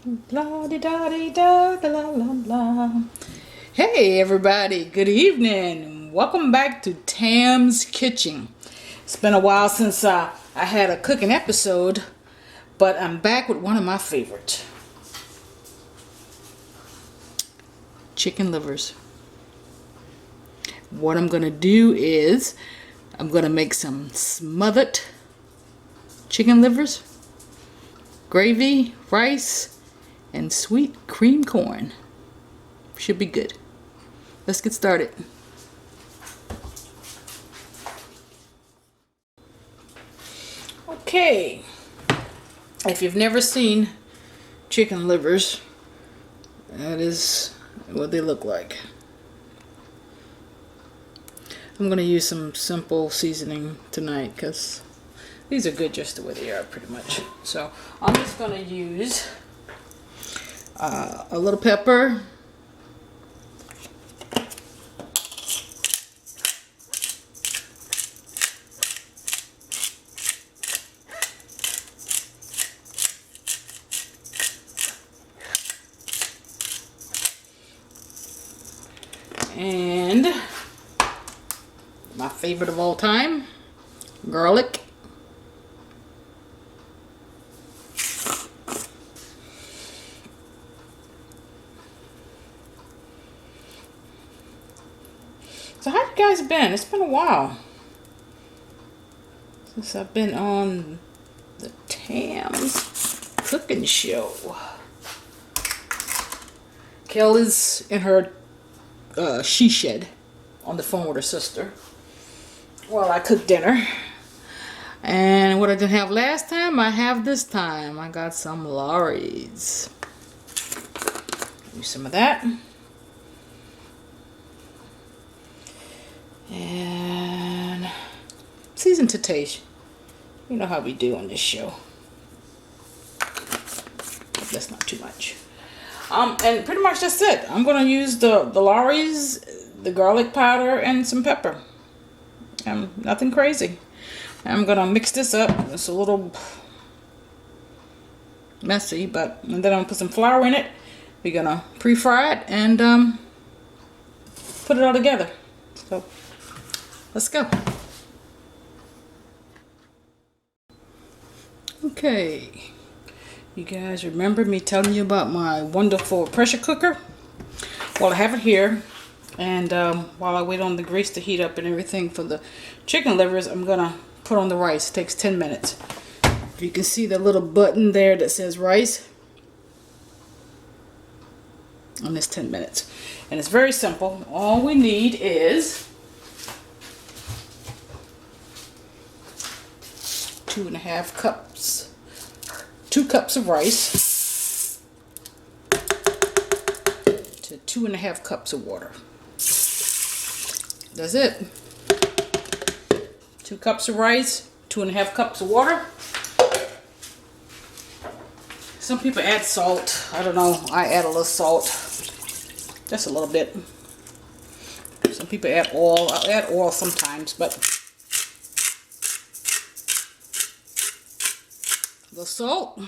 La di da di da da la la la. Hey everybody, good evening. Welcome back to Tam's Kitchen. It's been a while since I had a cooking episode, but I'm back with one of my favorites. Chicken livers. What I'm gonna do is I'm gonna make some smothered chicken livers, gravy, rice, and sweet cream corn. Should be good. Let's get started. Okay, if you've never seen chicken livers, that is what they look like. I'm going to use some simple seasoning tonight because these are good just the way they are pretty much. So I'm just going to use a little pepper, and my favorite of all time, garlic. So how you guys been? It's been a while since I've been on the Tam's cooking show. Kel is in her she shed on the phone with her sister while I cook dinner. And what I didn't have last time, I have this time. I got some LIVERS. Use some of that. And season to taste. You know how we do on this show. That's not too much. And pretty much that's it. I'm gonna use the LIVERS, the garlic powder, and some pepper. Nothing crazy. I'm gonna mix this up. It's a little messy, and then I'm gonna put some flour in it. We're gonna pre-fry it and put it all together. So let's go. Okay. You guys remember me telling you about my wonderful pressure cooker? Well, I have it here, and while I wait on the grease to heat up and everything for the chicken livers, I'm gonna put on the rice. It takes 10 minutes. You can see the little button there that says rice, and it's 10 minutes. And it's very simple. All we need is 2.5 cups. 2 cups of rice to 2.5 cups of water. That's it. 2 cups of rice, 2.5 cups of water. Some people add salt. I don't know. I add a little salt. Just a little bit. Some people add oil. I add oil sometimes, but the salt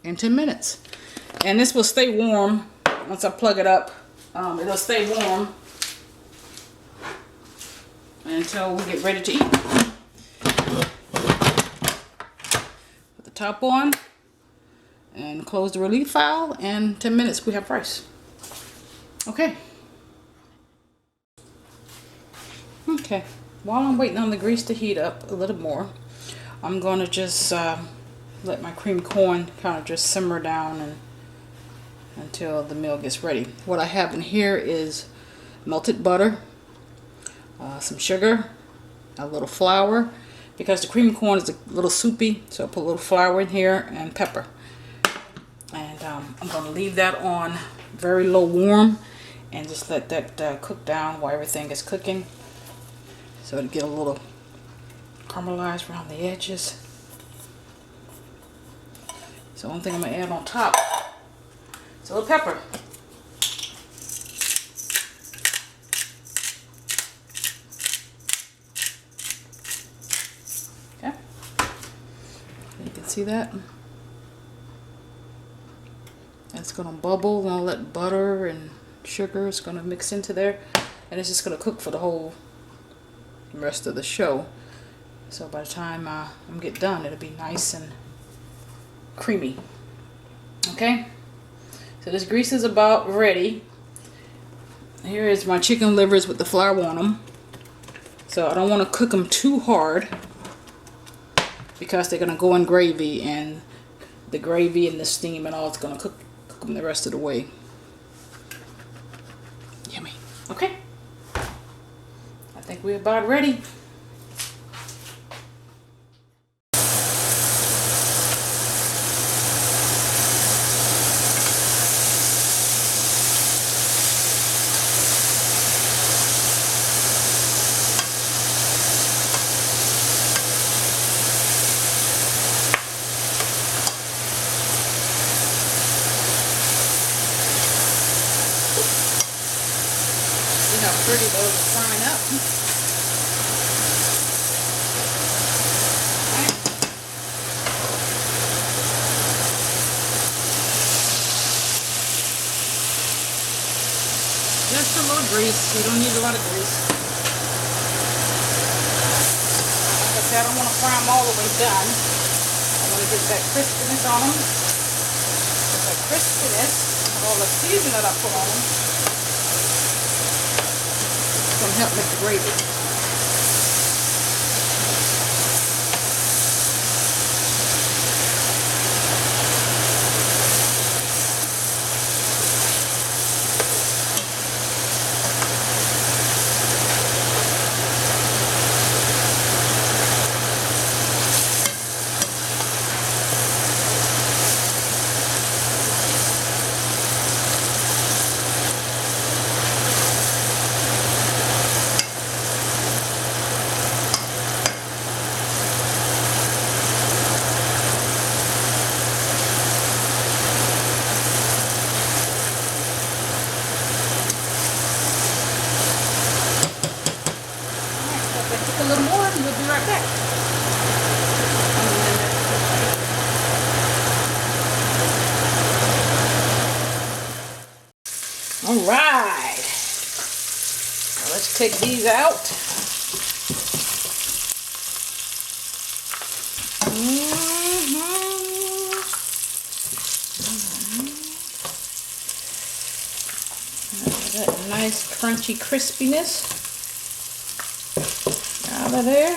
in 10 minutes. And this will stay warm once I plug it up. It'll stay warm until we get ready to eat. Put the top on and close the relief valve, and 10 minutes we have rice. Okay. Okay. While I'm waiting on the grease to heat up a little more, I'm going to just let my cream corn kind of just simmer down until the meal gets ready. What I have in here is melted butter, some sugar, a little flour, because the cream corn is a little soupy, so I put a little flour in here, and pepper. And I'm going to leave that on very low warm and just let that cook down while everything is cooking, so it'll get a little caramelized around the edges. So one thing I'm going to add on top is a little pepper. Okay. You can see that. It's gonna bubble, and I'll let butter and sugar is gonna mix into there, and it's just gonna cook for the whole rest of the show. So by the time I'm get done, it'll be nice and creamy. Okay, so this grease is about ready. Here is my chicken livers with the flour on them. So I don't want to cook them too hard because they're gonna go in gravy, and the gravy and the steam and all, it's gonna cook them the rest of the way. Yummy. Okay, I think we're about ready. See how pretty those are frying up. Right. Just a little grease. You don't need a lot of grease. Like I said, I don't want to fry them all the way done. I want to get that crispiness on them. Get that crispiness of all the seasoning that I put on them. It's going to help make the gravy. A little more and we'll be right back. All right. Now let's take these out. That nice crunchy crispiness out of there.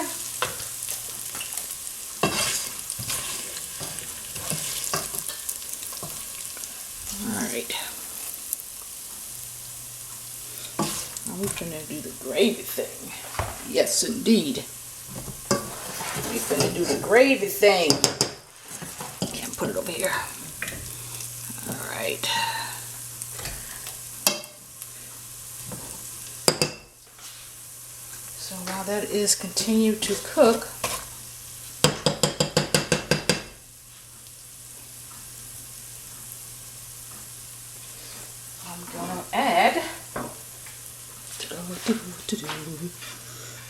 All right. Now we're going to do the gravy thing. Yes, indeed. We're going to do the gravy thing. Can't put it over here. All right. So while that is continue to cook, I'm gonna add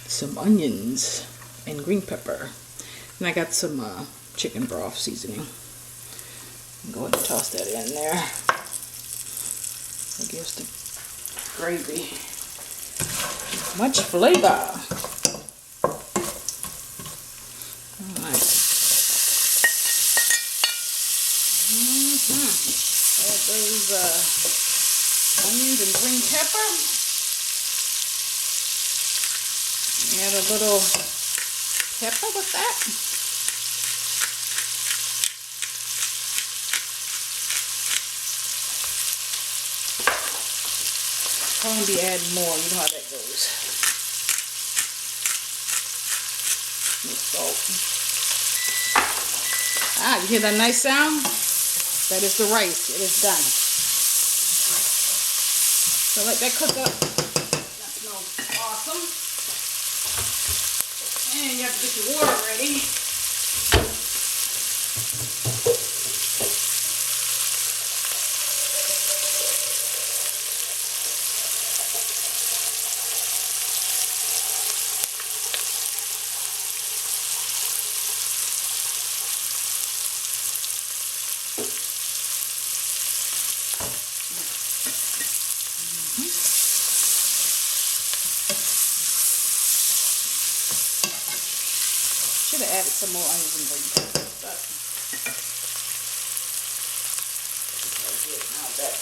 some onions and green pepper, and I got some chicken broth seasoning. Go ahead and toss that in there. That gives the gravy much flavor. Alright. Add those onions and green pepper. Add a little pepper with that. I'll be adding more. You know how that goes. Salt. Ah, you hear that nice sound? That is the rice. It is done. So let that cook up. That smells awesome. And you have to get your water ready. added some more onions and green peppers. Now that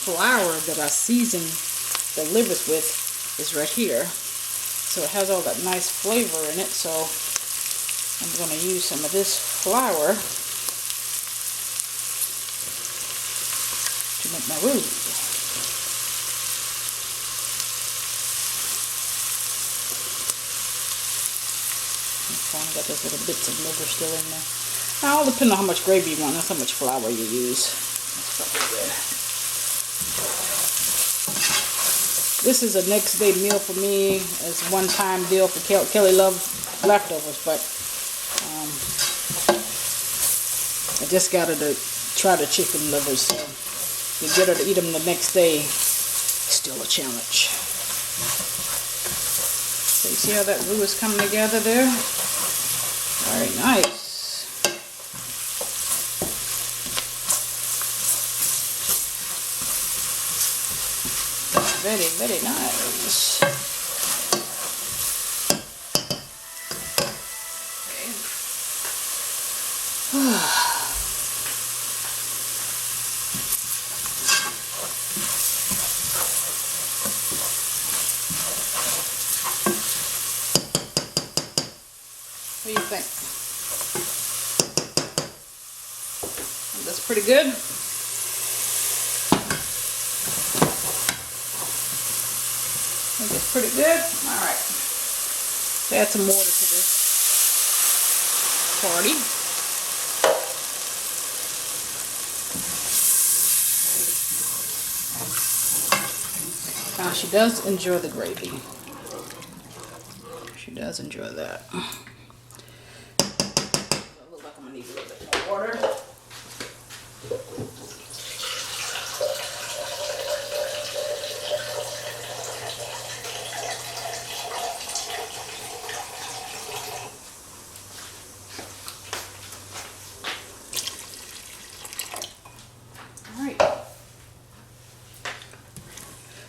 flour that I seasoned the livers with is right here. So it has all that nice flavor in it. So I'm going to use some of this flour to make my roux. I got those little bits of liver still in there. Now, it'll depend on how much gravy you want. That's how much flour you use. That's probably good. This is a next day meal for me. It's a one-time deal for Kelly loves leftovers, but I just got her to try the chicken livers. So to get her to eat them the next day is still a challenge. So you see how that roux is coming together there? Very nice. Very, very nice. Okay. What do you think? That's pretty good. I think it's pretty good. Alright. Add some water to this party. Now she does enjoy the gravy. She does enjoy that. I look like I'm going to need a little bit more water.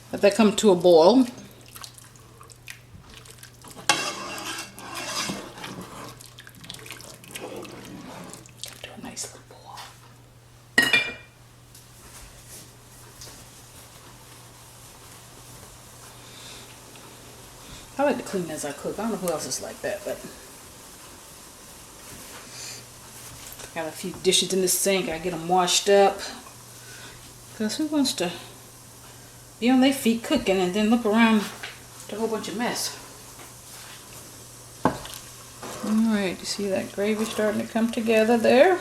Let that come to a boil. Come to a nice little boil. I like to clean as I cook. I don't know who else is like that, but got a few dishes in the sink. I get them washed up. Because who wants to be on their feet cooking and then look around to a whole bunch of mess? Alright, you see that gravy starting to come together there?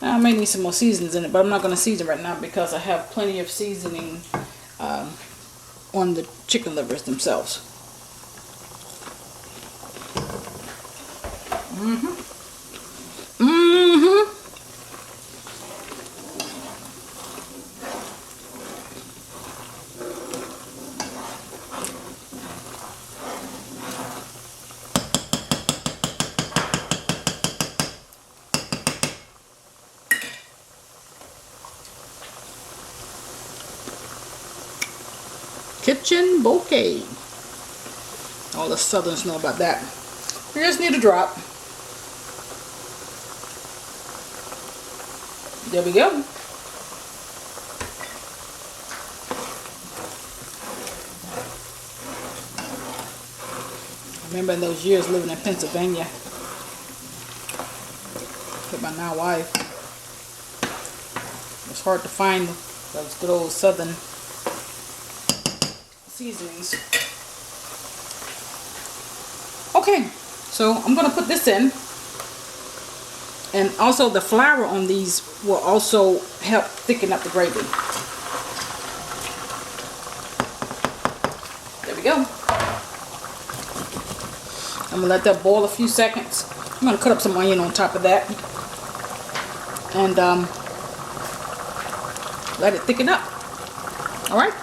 Now, I may need some more seasonings in it, but I'm not going to season right now because I have plenty of seasoning on the chicken livers themselves. Kitchen bouquet. All the Southerns know about that. We just need a drop. There we go. I remember in those years living in Pennsylvania with my now wife. It was hard to find those good old Southern seasonings. Okay, so I'm going to put this in, and also the flour on these will also help thicken up the gravy. There we go. I'm going to let that boil a few seconds. I'm going to cut up some onion on top of that and let it thicken up. Alright?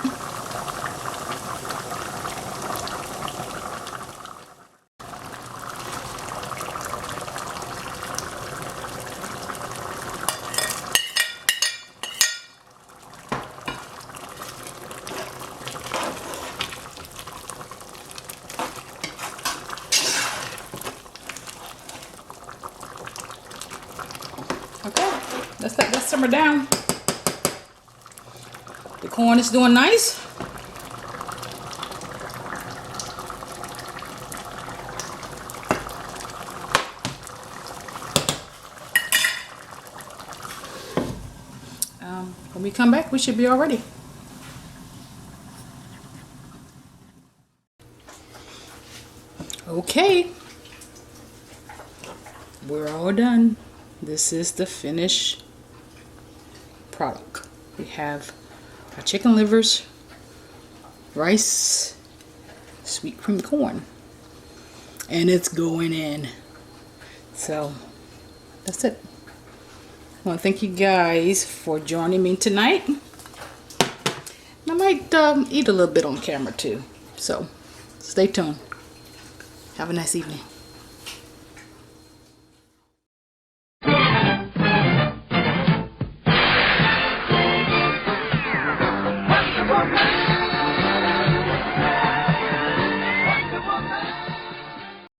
Okay, let's let that simmer down. The corn is doing nice. When we come back, we should be all ready. Okay, we're all done. This is the finished product. We have our chicken livers, rice, sweet cream corn, and it's going in. So that's it. I want to thank you guys for joining me tonight. I might eat a little bit on camera too, so stay tuned. Have a nice evening.